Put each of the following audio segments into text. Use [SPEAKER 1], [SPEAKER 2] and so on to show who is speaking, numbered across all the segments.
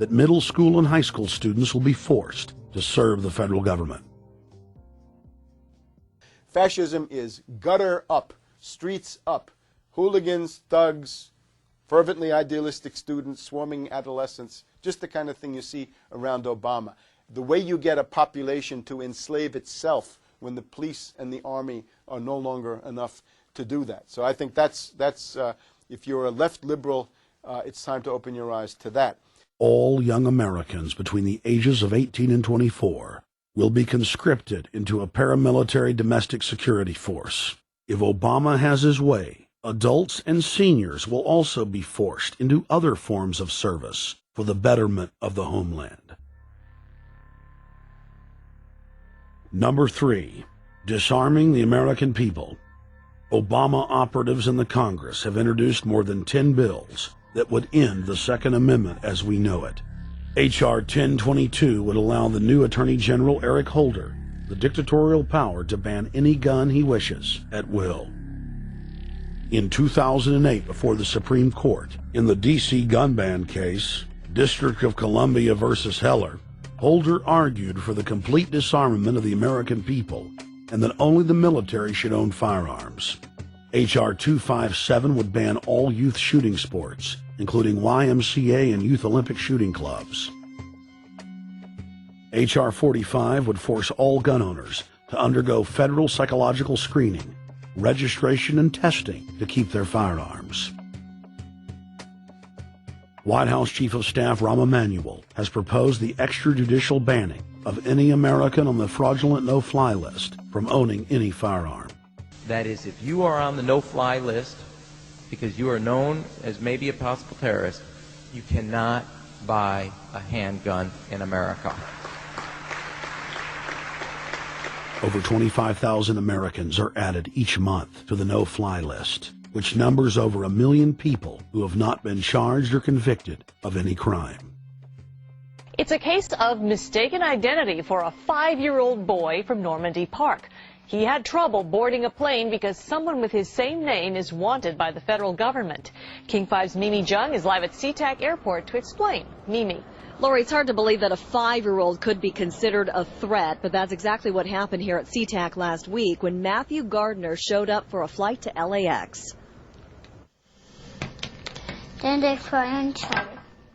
[SPEAKER 1] that middle school and high school students will be forced to serve the federal government.
[SPEAKER 2] Fascism is gutter up, streets up, hooligans, thugs, fervently idealistic students, swarming adolescents, just the kind of thing you see around Obama. The way you get a population to enslave itself when the police and the army are no longer enough to do that. So I think that's if you're a left liberal, it's time to open your eyes to that.
[SPEAKER 1] All young Americans between the ages of 18 and 24 will be conscripted into a paramilitary domestic security force. If Obama has his way, adults and seniors will also be forced into other forms of service for the betterment of the homeland. Number 3, disarming the American people. Obama operatives in the Congress have introduced more than 10 bills that would end the Second Amendment as we know it. H.R. 1022 would allow the new Attorney General Eric Holder the dictatorial power to ban any gun he wishes at will. In 2008, before the Supreme Court, in the D.C. gun ban case, District of Columbia versus Heller, Holder argued for the complete disarmament of the American people and that only the military should own firearms. H.R. 257 would ban all youth shooting sports, including YMCA and Youth Olympic shooting clubs. H.R. 45 would force all gun owners to undergo federal psychological screening, registration, and testing to keep their firearms. White House Chief of Staff Rahm Emanuel has proposed the extrajudicial banning of any American on the fraudulent no-fly list from owning any firearm.
[SPEAKER 3] That is, if you are on the no-fly list because you are known as maybe a possible terrorist, you cannot buy a handgun in America.
[SPEAKER 1] Over 25,000 Americans are added each month to the no-fly list, which numbers over 1 million people who have not been charged or convicted of any crime.
[SPEAKER 4] It's a case of mistaken identity for a 5-year-old boy from Normandy Park. He had trouble boarding a plane because someone with his same name is wanted by the federal government. King 5's Mimi Jung is live at SeaTac Airport to explain. Mimi.
[SPEAKER 5] Lori, it's hard to believe that a 5-year-old could be considered a threat, but that's exactly what happened here at SeaTac last week when Matthew Gardner showed up for a flight to LAX.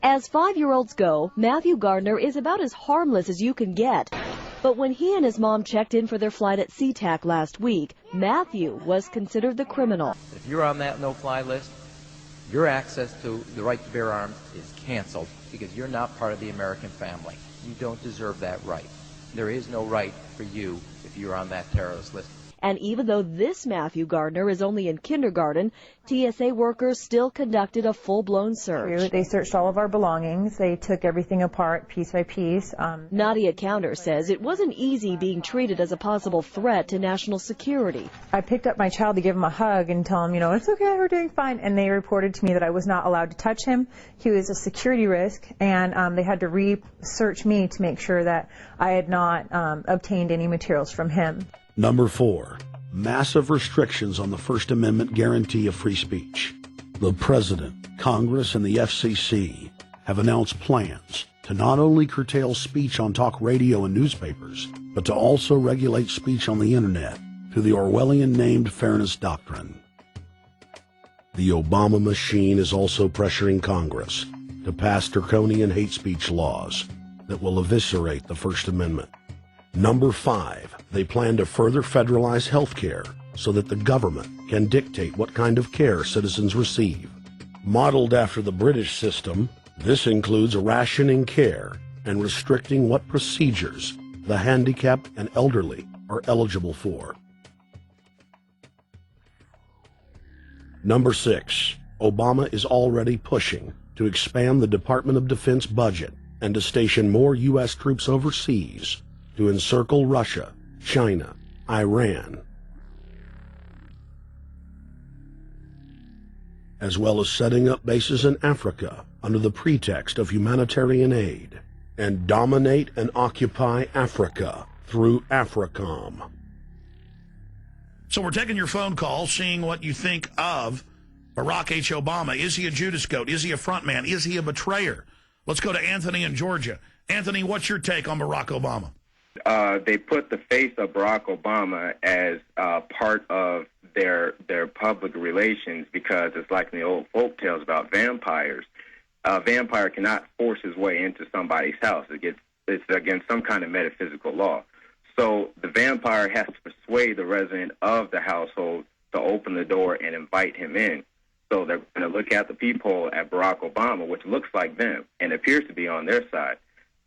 [SPEAKER 5] As 5-year-olds go, Matthew Gardner is about as harmless as you can get. But when he and his mom checked in for their flight at SeaTac last week, Matthew was considered the criminal.
[SPEAKER 3] If you're on that no-fly list, your access to the right to bear arms is canceled because you're not part of the American family. You don't deserve that right. There is no right for you if you're on that terrorist list.
[SPEAKER 5] And even though this Matthew Gardner is only in kindergarten, TSA workers still conducted a full-blown search.
[SPEAKER 6] They searched all of our belongings. They took everything apart piece by piece.
[SPEAKER 5] Nadia Counter says it wasn't easy being treated as a possible threat to national security.
[SPEAKER 6] I picked up my child to give him a hug and tell him, it's okay, we're doing fine. And they reported to me that I was not allowed to touch him. He was a security risk, and they had to re-search me to make sure that I had not obtained any materials from him.
[SPEAKER 1] Number 4, massive restrictions on the First Amendment guarantee of free speech. The President, Congress, and the FCC have announced plans to not only curtail speech on talk radio and newspapers, but to also regulate speech on the Internet through the Orwellian-named Fairness Doctrine. The Obama machine is also pressuring Congress to pass draconian hate speech laws that will eviscerate the First Amendment. Number 5, they plan to further federalize health care so that the government can dictate what kind of care citizens receive. Modeled after the British system, this includes rationing care and restricting what procedures the handicapped and elderly are eligible for. Number 6, Obama is already pushing to expand the Department of Defense budget and to station more U.S. troops overseas to encircle Russia, China, Iran, as well as setting up bases in Africa under the pretext of humanitarian aid, and dominate and occupy Africa through AFRICOM.
[SPEAKER 7] So we're taking your phone call, seeing what you think of Barack H. Obama. Is he a Judas goat? Is he a front man? Is he a betrayer? Let's go to Anthony in Georgia. Anthony, what's your take on Barack Obama?
[SPEAKER 8] They put the face of Barack Obama as part of their public relations because it's like in the old folk tales about vampires. A vampire cannot force his way into somebody's house. It's against some kind of metaphysical law. So the vampire has to persuade the resident of the household to open the door and invite him in. So they're going to look at the peephole at Barack Obama, which looks like them and appears to be on their side.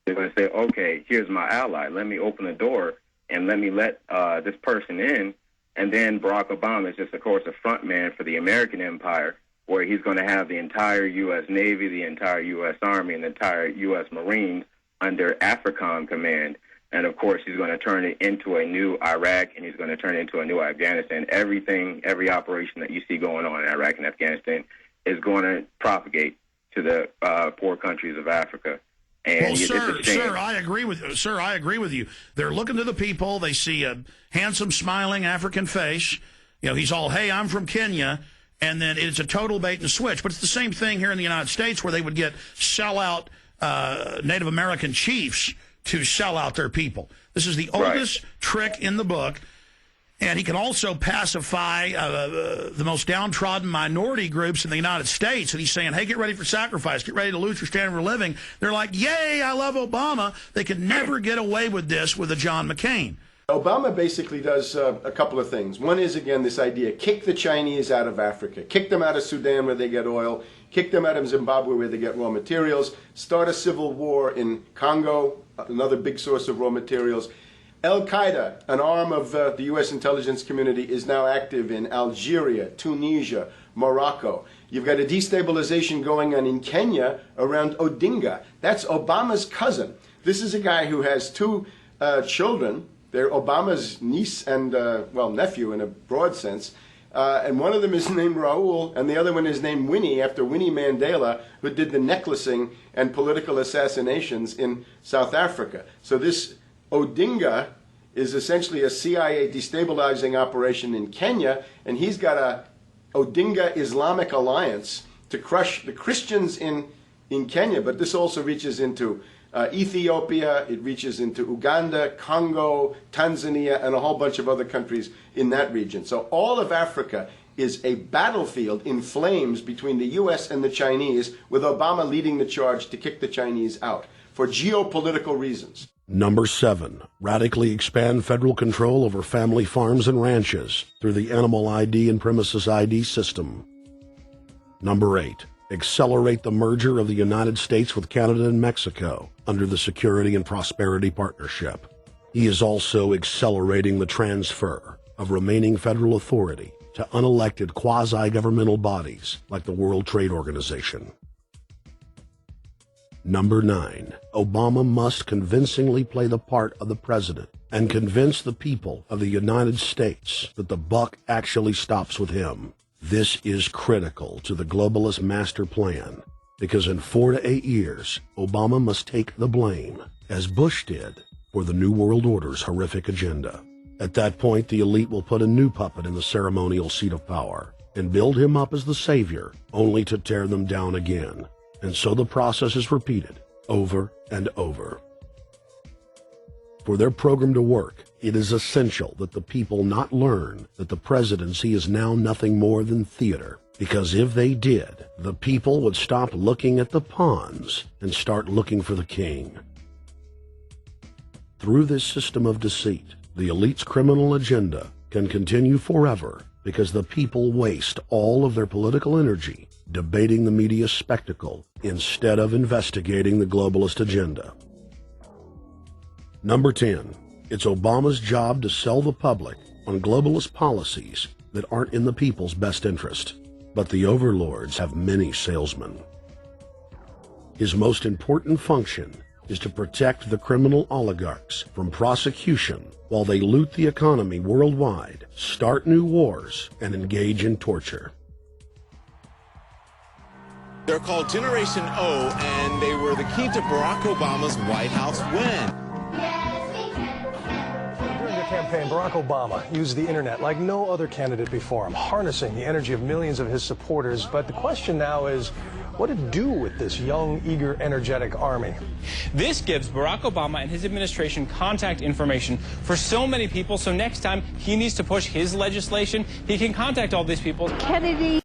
[SPEAKER 8] They're going to say, okay, here's my ally. Let me open the door and let me let this person in. And then Barack Obama is just, of course, a front man for the American empire, where he's going to have the entire U.S. Navy, the entire U.S. Army, and the entire U.S. Marines under AFRICOM command. And, of course, he's going to turn it into a new Iraq, and he's going to turn it into a new Afghanistan. Every operation that you see going on in Iraq and Afghanistan is going to propagate to the poor countries of Africa. And
[SPEAKER 7] well, sir, I agree with you. Sir, I agree with you. They're looking to the people. They see a handsome, smiling African face. You know, he's all, hey, I'm from Kenya. And then it's a total bait and switch. But it's the same thing here in the United States where they would get sellout Native American chiefs to sell out their people. This is the oldest trick in the book. And he can also pacify the most downtrodden minority groups in the United States. And he's saying, hey, get ready for sacrifice. Get ready to lose your standard of living. They're like, yay, I love Obama. They could never get away with this with a John McCain.
[SPEAKER 2] Obama basically does a couple of things. One is, again, this idea, kick the Chinese out of Africa. Kick them out of Sudan where they get oil. Kick them out of Zimbabwe where they get raw materials. Start a civil war in Congo, another big source of raw materials. Al-Qaeda, an arm of the U.S. intelligence community, is now active in Algeria, Tunisia, Morocco. You've got a destabilization going on in Kenya around Odinga. That's Obama's cousin. This is a guy who has two children. They're Obama's niece and, nephew in a broad sense. And one of them is named Raul, and the other one is named Winnie, after Winnie Mandela, who did the necklacing and political assassinations in South Africa. So this Odinga is essentially a CIA destabilizing operation in Kenya, and he's got a Odinga Islamic alliance to crush the Christians in Kenya, but this also reaches into Ethiopia, it reaches into Uganda, Congo, Tanzania, and a whole bunch of other countries in that region. So all of Africa is a battlefield in flames between the U.S. and the Chinese, with Obama leading the charge to kick the Chinese out for geopolitical reasons.
[SPEAKER 1] Number 7, radically expand federal control over family farms and ranches through the Animal ID and Premises ID system. Number 8, accelerate the merger of the United States with Canada and Mexico under the Security and Prosperity Partnership. He is also accelerating the transfer of remaining federal authority to unelected quasi-governmental bodies like the World Trade Organization. Number 9, Obama must convincingly play the part of the president and convince the people of the United States that the buck actually stops with him. This is critical to the globalist master plan, because in 4 to 8 years, Obama must take the blame, as Bush did, for the New World Order's horrific agenda. At that point, the elite will put a new puppet in the ceremonial seat of power and build him up as the savior, only to tear them down again. And so the process is repeated over and over. For their program to work, it is essential that the people not learn that the presidency is now nothing more than theater, because if they did, the people would stop looking at the pawns and start looking for the king. Through this system of deceit, the elite's criminal agenda can continue forever because the people waste all of their political energy debating the media spectacle instead of investigating the globalist agenda. Number 10, it's Obama's job to sell the public on globalist policies that aren't in the people's best interest. But the overlords have many salesmen. His most important function is to protect the criminal oligarchs from prosecution while they loot the economy worldwide, start new wars, and engage in torture.
[SPEAKER 9] They're called Generation O, and they were the key to Barack Obama's White House win.
[SPEAKER 10] During the campaign, Barack Obama used the internet like no other candidate before him, harnessing the energy of millions of his supporters. But the question now is, what to do with this young, eager, energetic army.
[SPEAKER 11] This gives Barack Obama and his administration contact information for so many people, so next time he needs to push his legislation, he can contact all these people.
[SPEAKER 12] Kennedy